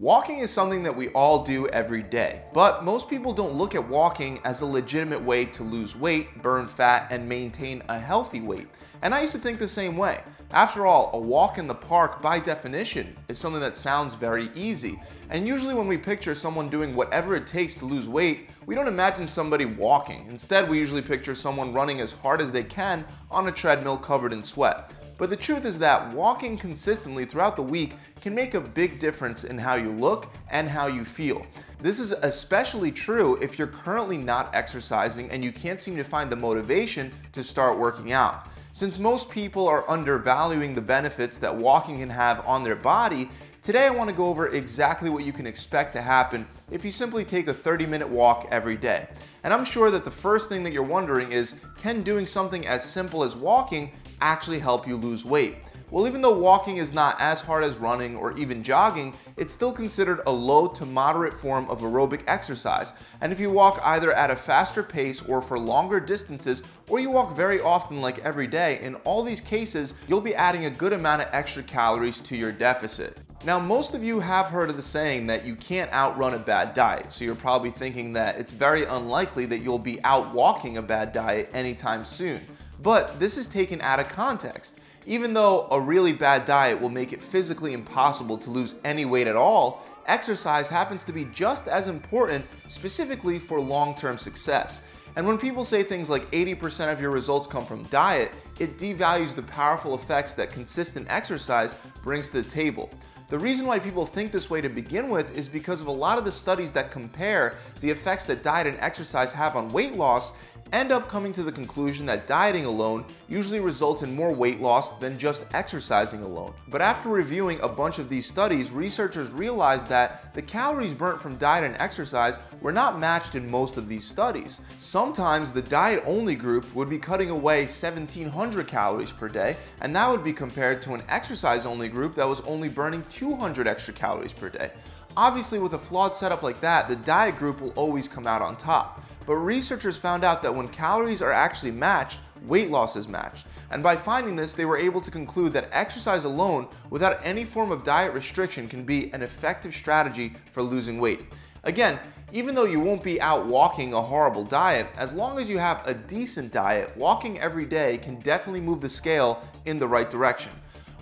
Walking is something that we all do every day, but most people don't look at walking as a legitimate way to lose weight, burn fat, and maintain a healthy weight. And I used to think the same way. After all, a walk in the park, by definition, is something that sounds very easy. And usually when we picture someone doing whatever it takes to lose weight, we don't imagine somebody walking. Instead, we usually picture someone running as hard as they can on a treadmill covered in sweat. But the truth is that walking consistently throughout the week can make a big difference in how you look and how you feel. This is especially true if you're currently not exercising and you can't seem to find the motivation to start working out. Since most people are undervaluing the benefits that walking can have on their body, today I want to go over exactly what you can expect to happen if you simply take a 30-minute walk every day. And I'm sure that the first thing that you're wondering is, can doing something as simple as walking actually help you lose weight? Well, even though walking is not as hard as running or even jogging, it's still considered a low to moderate form of aerobic exercise. And if you walk either at a faster pace or for longer distances, or you walk very often like every day, in all these cases, you'll be adding a good amount of extra calories to your deficit. Now, most of you have heard of the saying that you can't outrun a bad diet, so you're probably thinking that it's very unlikely that you'll be outwalking a bad diet anytime soon. But this is taken out of context. Even though a really bad diet will make it physically impossible to lose any weight at all, exercise happens to be just as important, specifically for long-term success. And when people say things like 80% of your results come from diet, it devalues the powerful effects that consistent exercise brings to the table. The reason why people think this way to begin with is because of a lot of the studies that compare the effects that diet and exercise have on weight loss end up coming to the conclusion that dieting alone usually results in more weight loss than just exercising alone. But after reviewing a bunch of these studies, researchers realized that the calories burnt from diet and exercise were not matched in most of these studies. Sometimes the diet-only group would be cutting away 1,700 calories per day, and that would be compared to an exercise-only group that was only burning 200 extra calories per day. Obviously, with a flawed setup like that, the diet group will always come out on top. But researchers found out that when calories are actually matched, weight loss is matched. And by finding this, they were able to conclude that exercise alone, without any form of diet restriction, can be an effective strategy for losing weight. Again, even though you won't be out walking a horrible diet, as long as you have a decent diet, walking every day can definitely move the scale in the right direction.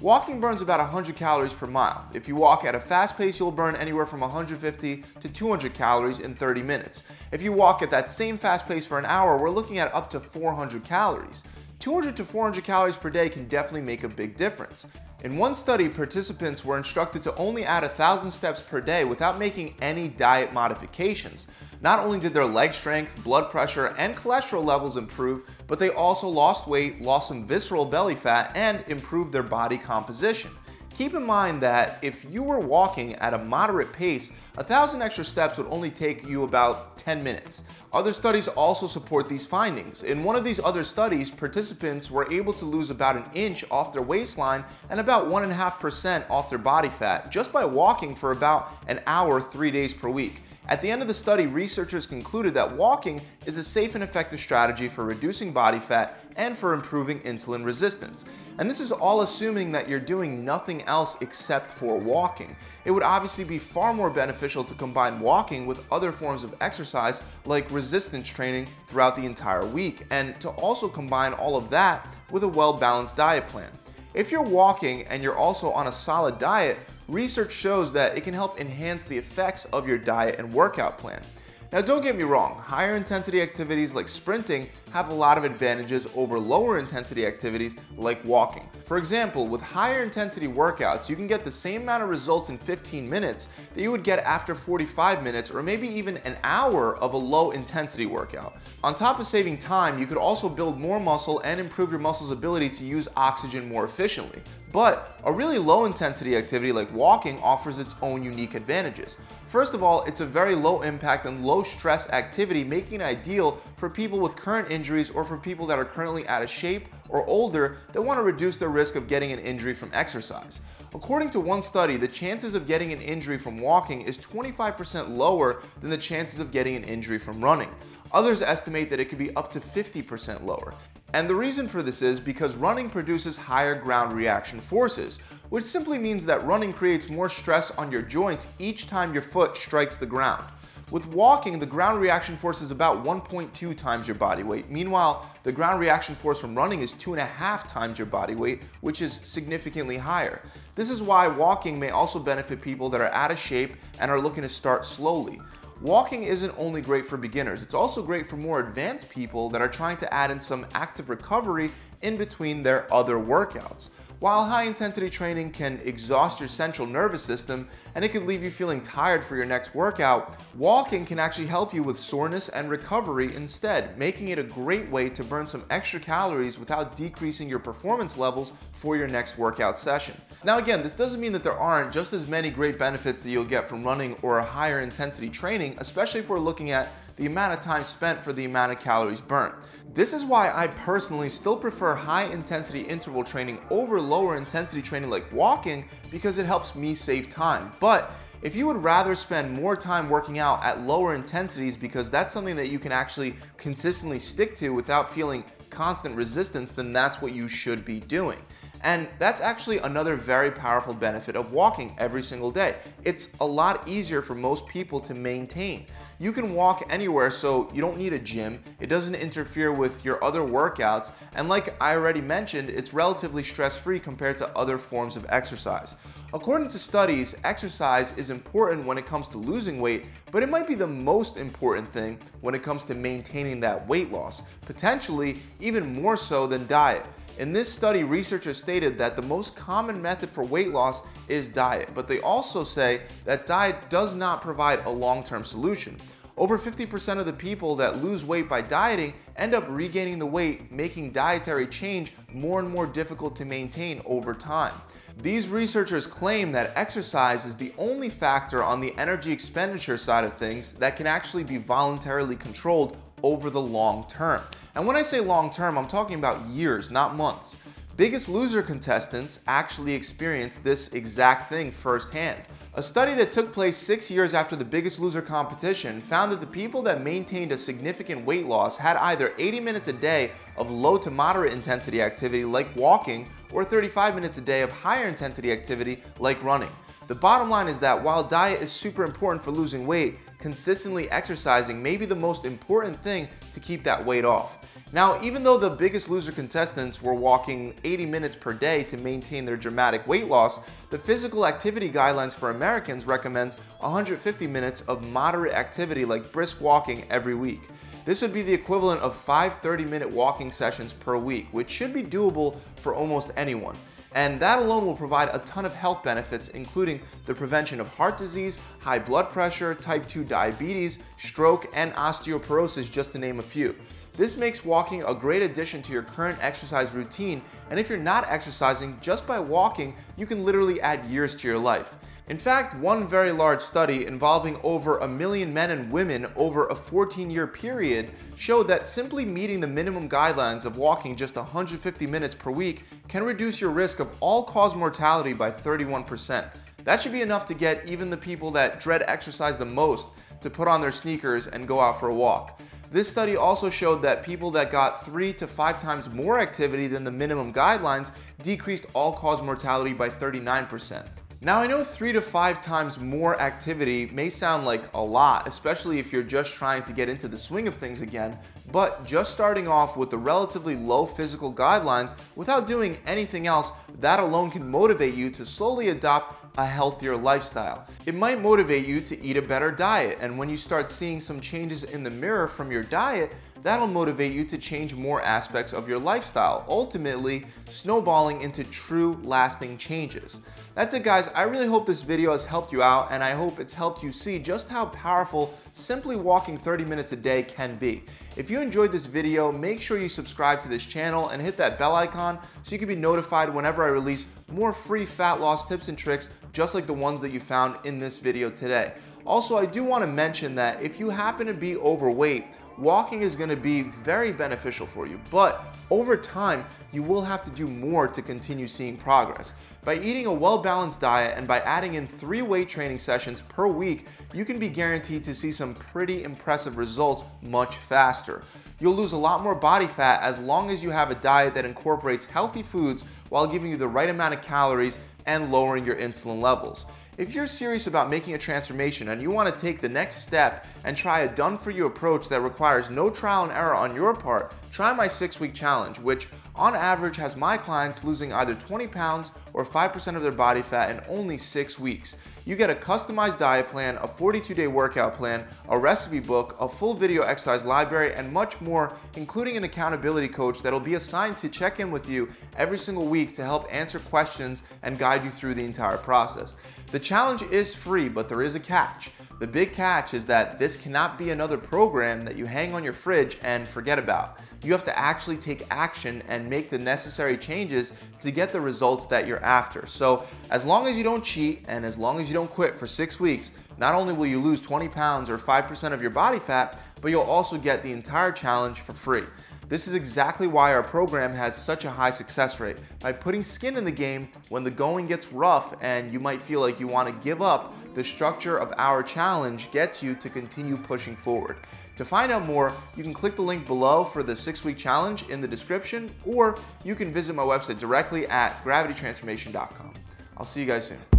Walking burns about 100 calories per mile. If you walk at a fast pace, you'll burn anywhere from 150 to 200 calories in 30 minutes. If you walk at that same fast pace for an hour, we're looking at up to 400 calories. 200 to 400 calories per day can definitely make a big difference. In one study, participants were instructed to only add 1,000 steps per day without making any diet modifications. Not only did their leg strength, blood pressure, and cholesterol levels improve, but they also lost weight, lost some visceral belly fat, and improved their body composition. Keep in mind that if you were walking at a moderate pace, 1,000 extra steps would only take you about 10 minutes. Other studies also support these findings. In one of these other studies, participants were able to lose about an inch off their waistline and about 1.5% off their body fat just by walking for about an hour 3 days per week. At the end of the study, researchers concluded that walking is a safe and effective strategy for reducing body fat and for improving insulin resistance. And this is all assuming that you're doing nothing else except for walking. It would obviously be far more beneficial to combine walking with other forms of exercise like resistance training throughout the entire week, and to also combine all of that with a well-balanced diet plan. If you're walking and you're also on a solid diet, research shows that it can help enhance the effects of your diet and workout plan. Now, don't get me wrong, higher intensity activities like sprinting have a lot of advantages over lower intensity activities like walking. For example, with higher intensity workouts, you can get the same amount of results in 15 minutes that you would get after 45 minutes or maybe even an hour of a low intensity workout. On top of saving time, you could also build more muscle and improve your muscle's ability to use oxygen more efficiently. But a really low intensity activity like walking offers its own unique advantages. First of all, it's a very low impact and low stress activity, making it ideal for people with current injuries or for people that are currently out of shape or older that want to reduce their risk of getting an injury from exercise. According to one study, the chances of getting an injury from walking is 25% lower than the chances of getting an injury from running. Others estimate that it could be up to 50% lower. And the reason for this is because running produces higher ground reaction forces, which simply means that running creates more stress on your joints each time your foot strikes the ground. With walking, the ground reaction force is about 1.2 times your body weight. Meanwhile, the ground reaction force from running is 2.5 times your body weight, which is significantly higher. This is why walking may also benefit people that are out of shape and are looking to start slowly. Walking isn't only great for beginners, it's also great for more advanced people that are trying to add in some active recovery in between their other workouts. While high-intensity training can exhaust your central nervous system and it can leave you feeling tired for your next workout, walking can actually help you with soreness and recovery instead, making it a great way to burn some extra calories without decreasing your performance levels for your next workout session. Now again, this doesn't mean that there aren't just as many great benefits that you'll get from running or higher intensity training, especially if we're looking at the amount of time spent for the amount of calories burnt. This is why I personally still prefer high intensity interval training over lower intensity training like walking, because it helps me save time. But if you would rather spend more time working out at lower intensities because that's something that you can actually consistently stick to without feeling constant resistance, then that's what you should be doing. And that's actually another very powerful benefit of walking every single day. It's a lot easier for most people to maintain. You can walk anywhere, so you don't need a gym. It doesn't interfere with your other workouts. And like I already mentioned, it's relatively stress-free compared to other forms of exercise. According to studies, exercise is important when it comes to losing weight, but it might be the most important thing when it comes to maintaining that weight loss, potentially even more so than diet. In this study, researchers stated that the most common method for weight loss is diet, but they also say that diet does not provide a long-term solution. Over 50% of the people that lose weight by dieting end up regaining the weight, making dietary change more and more difficult to maintain over time. These researchers claim that exercise is the only factor on the energy expenditure side of things that can actually be voluntarily controlled over the long term. And when I say long term, I'm talking about years, not months. Biggest Loser contestants actually experienced this exact thing firsthand. A study that took place 6 years after the Biggest Loser competition found that the people that maintained a significant weight loss had either 80 minutes a day of low to moderate intensity activity like walking, or 35 minutes a day of higher intensity activity like running. The bottom line is that while diet is super important for losing weight, consistently exercising may be the most important thing to keep that weight off. Now, even though the Biggest Loser contestants were walking 80 minutes per day to maintain their dramatic weight loss, the physical activity guidelines for Americans recommends 150 minutes of moderate activity like brisk walking every week. This would be the equivalent of 5 30-minute walking sessions per week, which should be doable for almost anyone. And that alone will provide a ton of health benefits, including the prevention of heart disease, high blood pressure, type 2 diabetes, stroke, and osteoporosis, just to name a few. This makes walking a great addition to your current exercise routine, and if you're not exercising, just by walking, you can literally add years to your life. In fact, one very large study involving over 1 million men and women over a 14-year period showed that simply meeting the minimum guidelines of walking just 150 minutes per week can reduce your risk of all-cause mortality by 31%. That should be enough to get even the people that dread exercise the most to put on their sneakers and go out for a walk. This study also showed that people that got 3 to 5 times more activity than the minimum guidelines decreased all-cause mortality by 39%. Now, I know 3 to 5 times more activity may sound like a lot, especially if you're just trying to get into the swing of things again, but just starting off with the relatively low physical guidelines without doing anything else, that alone can motivate you to slowly adopt a healthier lifestyle. It might motivate you to eat a better diet, and when you start seeing some changes in the mirror from your diet, that'll motivate you to change more aspects of your lifestyle, ultimately snowballing into true lasting changes. That's it, guys. I really hope this video has helped you out, and I hope it's helped you see just how powerful simply walking 30 minutes a day can be. If you enjoyed this video, make sure you subscribe to this channel and hit that bell icon so you can be notified whenever I release more free fat loss tips and tricks just like the ones that you found in this video today. Also, I do want to mention that if you happen to be overweight, walking is going to be very beneficial for you, but over time, you will have to do more to continue seeing progress. By eating a well-balanced diet and by adding in 3 weight training sessions per week, you can be guaranteed to see some pretty impressive results much faster. You'll lose a lot more body fat as long as you have a diet that incorporates healthy foods while giving you the right amount of calories and lowering your insulin levels. If you're serious about making a transformation and you want to take the next step and try a done-for-you approach that requires no trial and error on your part, try my 6-week challenge, which on average has my clients losing either 20 pounds or 5% of their body fat in only 6 weeks. You get a customized diet plan, a 42-day workout plan, a recipe book, a full video exercise library, and much more, including an accountability coach that'll be assigned to check in with you every single week to help answer questions and guide you through the entire process. The challenge is free, but there is a catch. The big catch is that this cannot be another program that you hang on your fridge and forget about. You have to actually take action and make the necessary changes to get the results that you're after. So as long as you don't cheat and as long as you don't quit for 6 weeks, not only will you lose 20 pounds or 5% of your body fat, but you'll also get the entire challenge for free. This is exactly why our program has such a high success rate. By putting skin in the game when the going gets rough and you might feel like you want to give up, the structure of our challenge gets you to continue pushing forward. To find out more, you can click the link below for the 6-week challenge in the description, or you can visit my website directly at gravitytransformation.com. I'll see you guys soon.